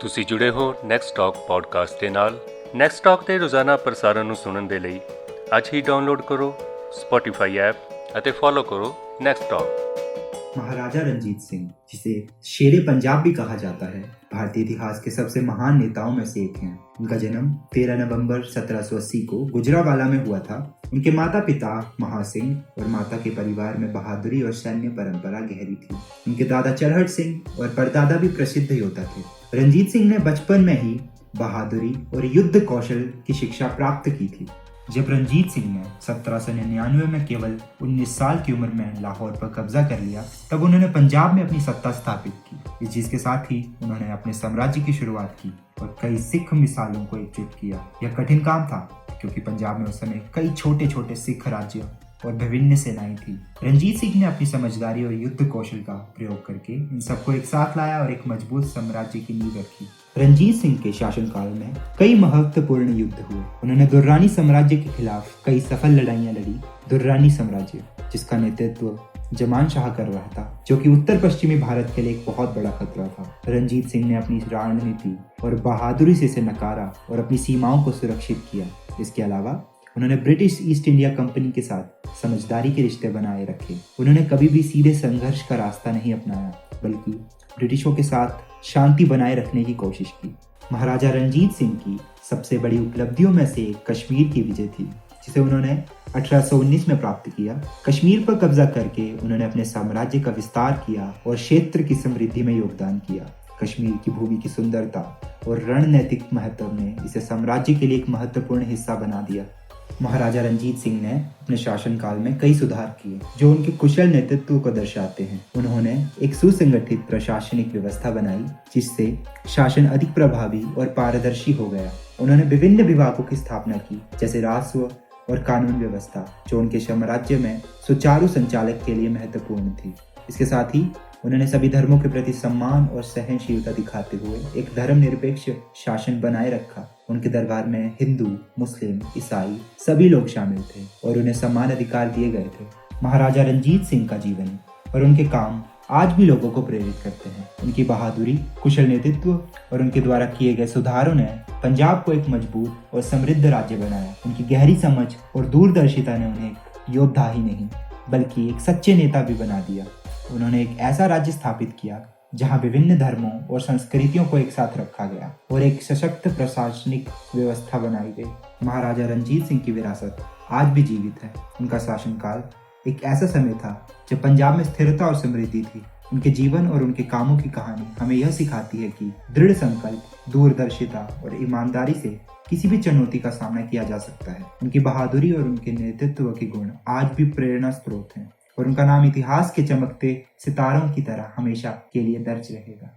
ਤੁਸੀਂ ਜੁੜੇ ਹੋ ਨੈਕਸਟ ਟਾਕ ਪੋਡਕਾਸਟ ਦੇ ਨਾਲ। ਨੈਕਸਟ ਟਾਕ ਦੇ ਰੋਜ਼ਾਨਾ ਪ੍ਰਸਾਰਣ ਨੂੰ ਸੁਣਨ ਦੇ ਲਈ ਅੱਜ ਹੀ ਡਾਊਨਲੋਡ ਕਰੋ ਸਪੋਟੀਫਾਈ ऐप ਅਤੇ फॉलो करो नेक्स्ट टॉक। महाराजा रंजीत सिंह, जिसे शेरे पंजाब भी कहा जाता है, भारतीय इतिहास के सबसे महान नेताओं में से एक हैं। उनका जन्म 13 नवंबर 1780 को गुजरावाला में हुआ था। उनके माता पिता महासिंह और माता के परिवार में बहादुरी और सैन्य परंपरा गहरी थी। उनके दादा चरहट सिंह और परदादा भी प्रसिद्ध योद्धा थे। रंजीत सिंह ने बचपन में ही बहादुरी और युद्ध कौशल की शिक्षा प्राप्त की थी। जब रंजीत सिंह ने 1799 में केवल 19 साल की उम्र में लाहौर पर कब्जा कर लिया, तब उन्होंने पंजाब में अपनी सत्ता स्थापित की। इस चीज के साथ ही उन्होंने अपने साम्राज्य की शुरुआत की और कई सिख मिसालों को एकजुट किया। यह कठिन काम था क्योंकि पंजाब में उस समय कई छोटे छोटे सिख राज्य और विभिन्न सेनाएं थी। रंजीत सिंह ने अपनी समझदारी और युद्ध कौशल का प्रयोग करके इन सबको एक साथ लाया और एक मजबूत साम्राज्य की नींव रखी। रंजीत सिंह के शासनकाल में कई महत्वपूर्ण युद्ध हुए। उन्होंने दुर्रानी साम्राज्य के खिलाफ कई सफल लड़ाइयां लड़ी। दुर्रानी साम्राज्य, जिसका नेतृत्व जमान शाह कर रहा था, जो कि उत्तर पश्चिमी भारत के लिए एक बहुत बड़ा खतरा था। रंजीत सिंह ने अपनी रणनीति और बहादुरी से इसे नकारा और अपनी सीमाओं को सुरक्षित किया। इसके अलावा उन्होंने ब्रिटिश ईस्ट इंडिया कंपनी के साथ समझदारी के रिश्ते बनाए रखे। उन्होंने कभी भी सीधे संघर्ष का रास्ता नहीं अपनाया, बल्कि ब्रिटिशों के साथ शांति बनाए रखने की कोशिश की। महाराजा रंजीत सिंह की सबसे बड़ी उपलब्धियों में से एक कश्मीर की विजय थी, जिसे उन्होंने 1819 में प्राप्त किया। कश्मीर पर कब्जा करके उन्होंने अपने साम्राज्य का विस्तार किया और क्षेत्र की समृद्धि में योगदान किया। कश्मीर की भूमि की सुंदरता और रणनीतिक महत्व ने इसे साम्राज्य के लिए एक महत्वपूर्ण हिस्सा बना दिया। महाराजा रंजीत सिंह ने अपने शासनकाल में कई सुधार किए जो उनके कुशल नेतृत्व को दर्शाते हैं। उन्होंने एक सुसंगठित प्रशासनिक व्यवस्था बनाई, जिससे शासन अधिक प्रभावी और पारदर्शी हो गया। उन्होंने विभिन्न विभागों की स्थापना की, जैसे राजस्व और कानून व्यवस्था, जो उनके साम्राज्य में सुचारू संचालक के लिए महत्वपूर्ण थी। इसके साथ ही उन्होंने सभी धर्मों के प्रति सम्मान और सहनशीलता दिखाते हुए एक धर्मनिरपेक्ष शासन बनाए रखा। उनके दरबार में हिंदू, मुस्लिम, ईसाई सभी लोग शामिल थे और उन्हें समान अधिकार दिए गए थे। महाराजा रंजीत सिंह का जीवन और उनके काम आज भी लोगों को प्रेरित करते हैं। उनकी बहादुरी, कुशल नेतृत्व और उनके द्वारा किए गए सुधारों ने पंजाब को एक मजबूत और समृद्ध राज्य बनाया। उनकी गहरी समझ और दूरदर्शिता ने उन्हें एक योद्धा ही नहीं, बल्कि एक सच्चे नेता भी बना दिया। उन्होंने एक ऐसा राज्य स्थापित किया जहां विभिन्न धर्मों और संस्कृतियों को एक साथ रखा गया और एक सशक्त प्रशासनिक व्यवस्था बनाई गई। महाराजा रंजीत सिंह की विरासत आज भी जीवित है। उनका शासनकाल एक ऐसा समय था जब पंजाब में स्थिरता और समृद्धि थी। उनके जीवन और उनके कामों की कहानी हमें यह सिखाती है कि दृढ़ संकल्प, दूरदर्शिता और ईमानदारी से किसी भी चुनौती का सामना किया जा सकता है। उनकी बहादुरी और उनके नेतृत्व के गुण आज भी प्रेरणा स्रोत हैं और उनका नाम इतिहास के चमकते सितारों की तरह हमेशा के लिए दर्ज रहेगा।